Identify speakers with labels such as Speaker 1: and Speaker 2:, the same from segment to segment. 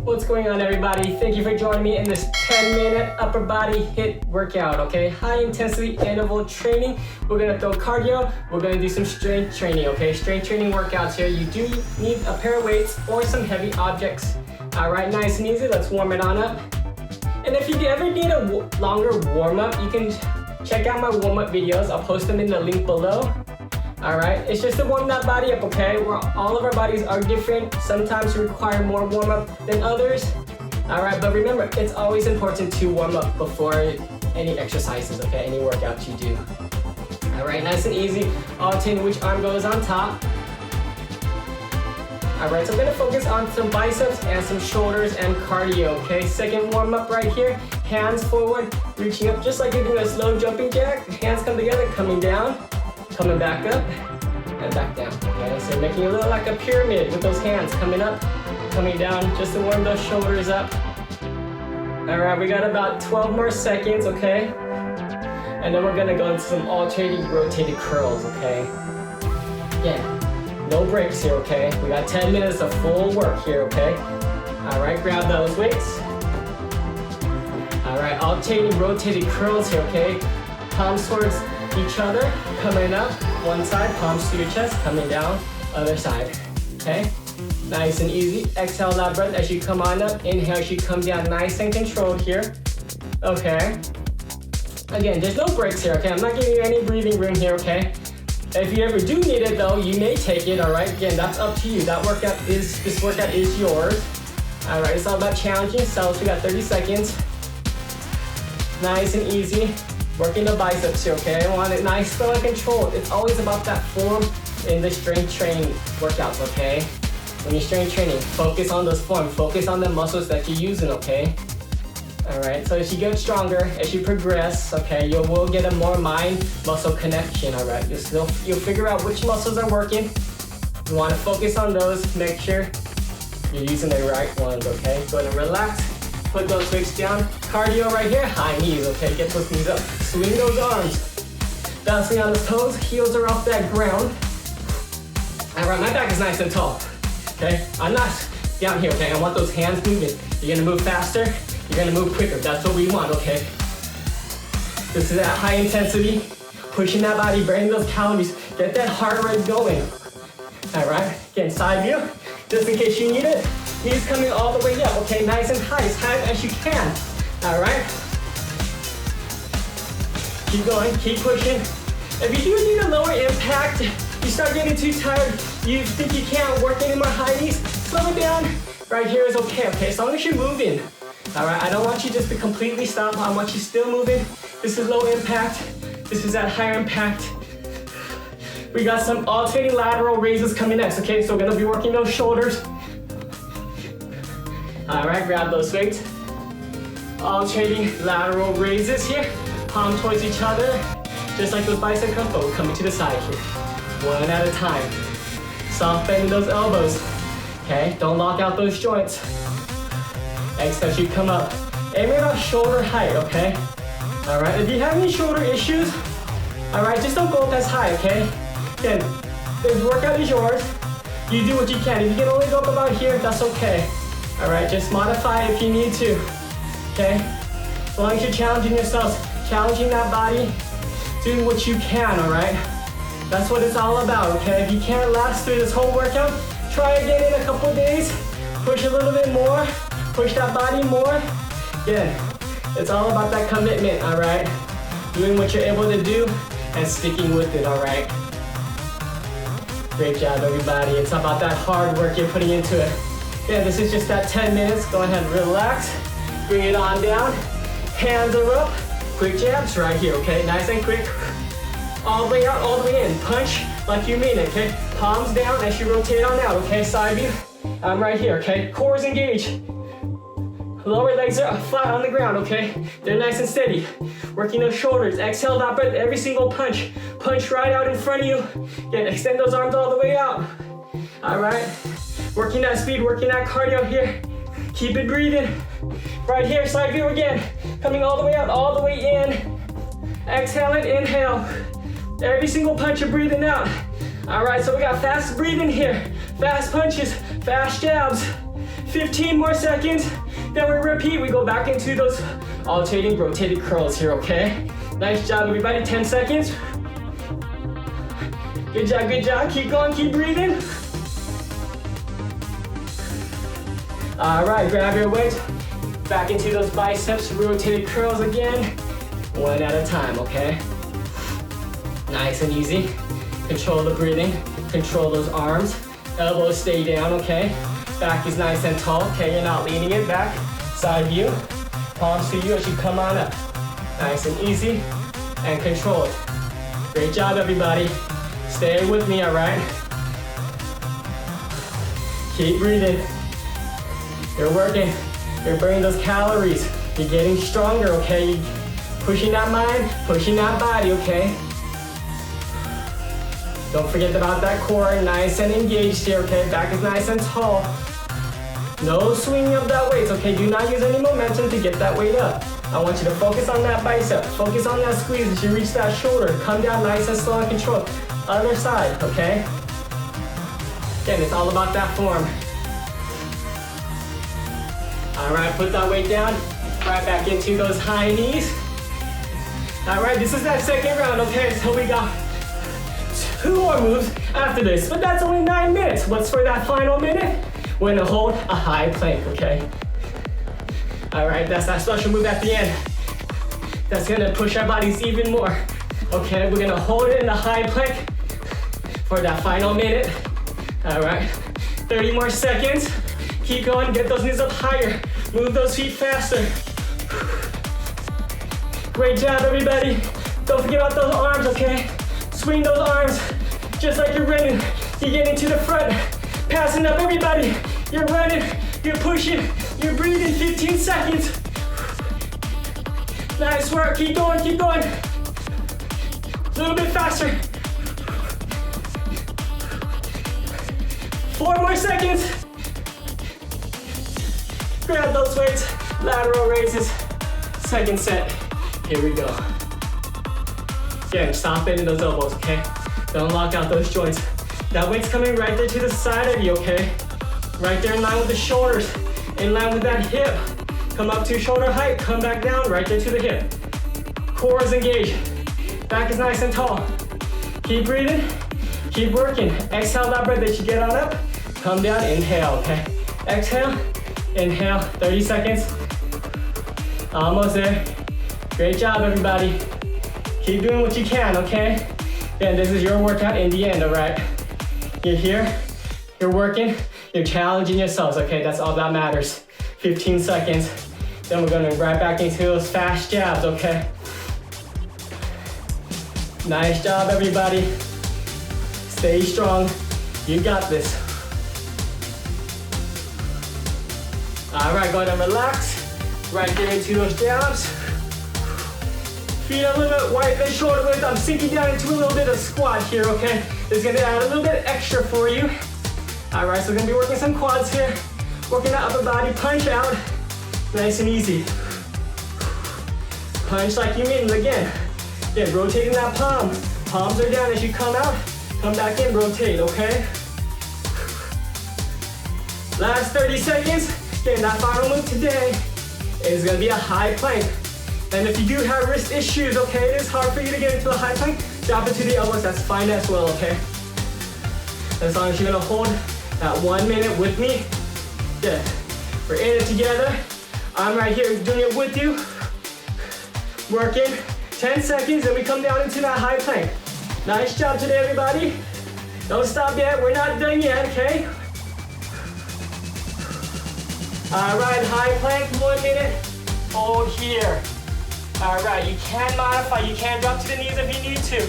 Speaker 1: What's going on, everybody? Thank you for joining me in this 10-minute upper body HIIT workout, okay? High intensity interval training. We're gonna throw cardio, we're gonna do some strength training, okay? Strength training workouts here. You do need a pair of weights or some heavy objects. All right, nice and easy, let's warm it on up. And if you ever need a longer warm-up, you can check out my warm-up videos. I'll post them in the link below. All right, it's just to warm that body up, okay? All of our bodies are different. Sometimes we require more warm-up than others. All right, but remember, it's always important to warm up before any exercises, okay? Any workouts you do. All right, nice and easy. Alternating which arm goes on top. All right, so I'm gonna focus on some biceps and some shoulders and cardio, okay? Second warm-up right here. Hands forward, reaching up just like you're doing a slow jumping jack. Hands come together, coming down. Coming back up and back down, okay? So making it look like a pyramid with those hands coming up, coming down, just to warm those shoulders up. All right, we got about 12 more seconds, okay? And then we're gonna go into some alternating rotated curls, okay? Again, no breaks here, okay? We got 10 minutes of full work here, okay? All right, grab those weights. All right, alternating rotated curls here, okay? Palms towards each other, coming up, one side, palms to your chest, coming down, other side, okay? Nice and easy. Exhale that breath as you come on up. Inhale as you come down, nice and controlled here, okay? Again, there's no breaks here, okay? I'm not giving you any breathing room here, okay? If you ever do need it though, you may take it, all right? Again, that's up to you. This workout is yours. All right, it's all about challenging yourself. We got 30 seconds. Nice and easy. Working the biceps here, okay? I want it nice, slow, and controlled. It's always about that form in the strength training workouts, okay? When you're strength training, focus on those forms. Focus on the muscles that you're using, okay? All right, so as you get stronger, as you progress, okay, you will get a more mind-muscle connection, all right? You'll figure out which muscles are working. You want to focus on those. Make sure you're using the right ones, okay? Go ahead and relax. Put those weights down. Cardio right here, high knees, okay? Get those knees up. Swing those arms. Bouncing on the toes, heels are off that ground. All right, my back is nice and tall, okay? I'm not down here, okay? I want those hands moving. You're gonna move faster, you're gonna move quicker. That's what we want, okay? This is that high intensity, pushing that body, burning those calories. Get that heart rate going. All right, again, side view, just in case you need it. Knees coming all the way up, okay? Nice and high, as high as you can. All right? Keep going, keep pushing. If you do need a lower impact, you start getting too tired, you think you can't work any more high knees, slow it down. Right here is okay, okay? As long as you're moving. All right, I don't want you just to completely stop. I want you still moving. This is low impact. This is at higher impact. We got some alternating lateral raises coming next, okay? So we're gonna be working those shoulders. All right, grab those weights. Alternating lateral raises here. Palm towards each other. Just like those bicep comes, but we're coming to the side here. One at a time. Soft bending those elbows. Okay, don't lock out those joints. Exhale as you come up. Aim about shoulder height, okay? All right, if you have any shoulder issues, all right, just don't go up as high, okay? Again, this workout is yours. You do what you can. If you can only go up about here, that's okay. All right, just modify if you need to, okay? As long as you're challenging yourselves, challenging that body, doing what you can, all right? That's what it's all about, okay? If you can't last through this whole workout, try again in a couple days, push a little bit more, push that body more. Again, it's all about that commitment, all right? Doing what you're able to do and sticking with it, all right? Great job, everybody. It's about that hard work you're putting into it. Yeah, this is just that 10 minutes. Go ahead and relax. Bring it on down. Hands are up. Quick jabs right here, okay? Nice and quick. All the way out, all the way in. Punch like you mean it, okay? Palms down as you rotate on out, okay? Side view. I'm right here, okay? Core is engaged. Lower legs are flat on the ground, okay? They're nice and steady. Working those shoulders. Exhale that breath, every single punch. Punch right out in front of you. Again, extend those arms all the way out. All right? Working that speed, working that cardio here. Keep it breathing. Right here, side view again. Coming all the way out, all the way in. Exhale and inhale. Every single punch you're breathing out. All right, so we got fast breathing here. fast punches, fast jabs. 15 more seconds, then we repeat. We go back into those alternating rotated curls here, okay? Nice job, everybody, 10 seconds. Good job, keep going, keep breathing. All right, grab your weights, back into those biceps, rotated curls again, one at a time, okay? Nice and easy. Control the breathing, control those arms, elbows stay down, okay? Back is nice and tall, okay? You're not leaning it back, side view, palms to you as you come on up. Nice and easy, and controlled. Great job, everybody. Stay with me, all right? Keep breathing. You're working. You're burning those calories. You're getting stronger, okay? You're pushing that mind, pushing that body, okay? Don't forget about that core, nice and engaged here, okay? Back is nice and tall. No swinging of that weight, okay? Do not use any momentum to get that weight up. I want you to focus on that bicep. Focus on that squeeze as you reach that shoulder. Come down nice and slow and controlled. Other side, okay? Again, it's all about that form. All right, put that weight down. Right back into those high knees. All right, this is that second round, okay? So we got 2 more moves after this, but that's only 9 minutes. What's for that final minute? We're gonna hold a high plank, okay? All right, that's that special move at the end. That's gonna push our bodies even more. Okay, we're gonna hold it in the high plank for that final minute. All right, 30 more seconds. Keep going, get those knees up higher. Move those feet faster. Great job, everybody. Don't forget about those arms, okay? Swing those arms just like you're running. You're getting to the front, passing up, everybody. You're running, you're pushing, you're breathing. 15 seconds. Nice work, keep going, keep going. A little bit faster. 4 more seconds. Grab those weights, lateral raises. Second set, here we go. Again, stop bending those elbows, okay? Don't lock out those joints. That weight's coming right there to the side of you, okay? Right there in line with the shoulders, in line with that hip. Come up to shoulder height, come back down, right there to the hip. Core is engaged, back is nice and tall. Keep breathing, keep working. Exhale that breath as you get on up. Come down, inhale, okay? Exhale, inhale, 30 seconds. Almost there. Great job, everybody. Keep doing what you can, okay? Again, this is your workout in the end, all right? You're here, you're working, you're challenging yourselves, okay? That's all that matters. 15 seconds. Then we're gonna right back into those fast jabs, okay? Nice job, everybody. Stay strong. You got this. All right, go ahead and relax. Right there into those jabs. Feet a little bit wide than shoulder width. I'm sinking down into a little bit of squat here, okay? This is gonna add a little bit extra for you. All right, so we're gonna be working some quads here. Working that upper body punch out. Nice and easy. Punch like you mean it again. Again, rotating that palm. Palms are down as you come out. Come back in, rotate, okay? Last 30 seconds. Again, that final move today is gonna be a high plank. And if you do have wrist issues, okay, it is hard for you to get into a high plank, drop it to the elbows, that's fine as well, okay? As long as you're gonna hold that 1 minute with me. Yeah, we're in it together. I'm right here doing it with you. Working, 10 seconds, and we come down into that high plank. Nice job today, everybody. Don't stop yet, we're not done yet, okay? All right, high plank, 1 minute, hold here. All right, you can modify, you can drop to the knees if you need to.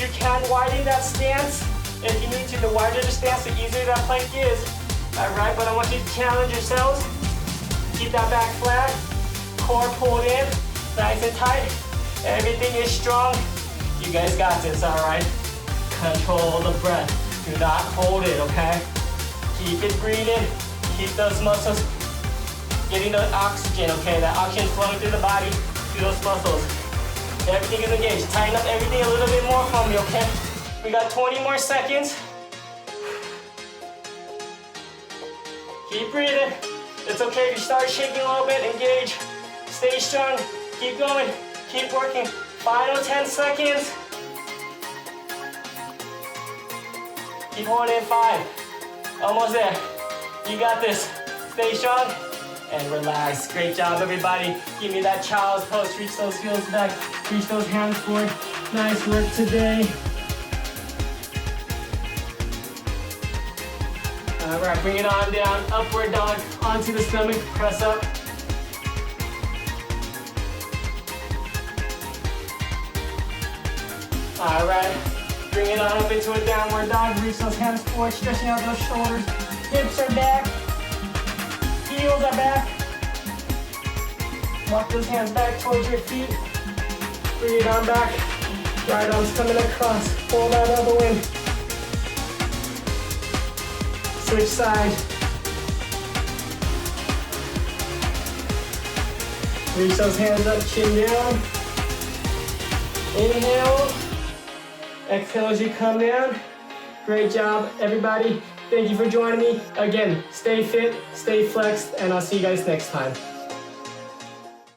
Speaker 1: You can widen that stance if you need to. The wider the stance, the easier that plank is. All right, but I want you to challenge yourselves. Keep that back flat, core pulled in, nice and tight. Everything is strong. You guys got this, all right? Control the breath. Do not hold it, okay? Keep it breathing. Keep those muscles getting the oxygen, okay? That oxygen flowing through the body to those muscles. Everything is engaged. Tighten up everything a little bit more for me, okay? We got 20 more seconds. Keep breathing. It's okay if you start shaking a little bit. Engage. Stay strong. Keep going. Keep working. Final 10 seconds. Keep holding in 5. Almost there. You got this. Stay strong and relax. Great job, everybody. Give me that child's pose. Reach those heels back. Reach those hands forward. Nice work today. All right, bring it on down. Upward dog onto the stomach. Press up. All right, bring it on up into a downward dog. Reach those hands forward, stretching out those shoulders. Hips are back. Heels are back. Walk those hands back towards your feet. Bring it on back. Right arms coming across. Pull that elbow in. Switch side. Reach those hands up, chin down. Inhale. Exhale as you come down. Great job, everybody. Thank you for joining me. Again, stay fit, stay flexed, and I'll see you guys next time.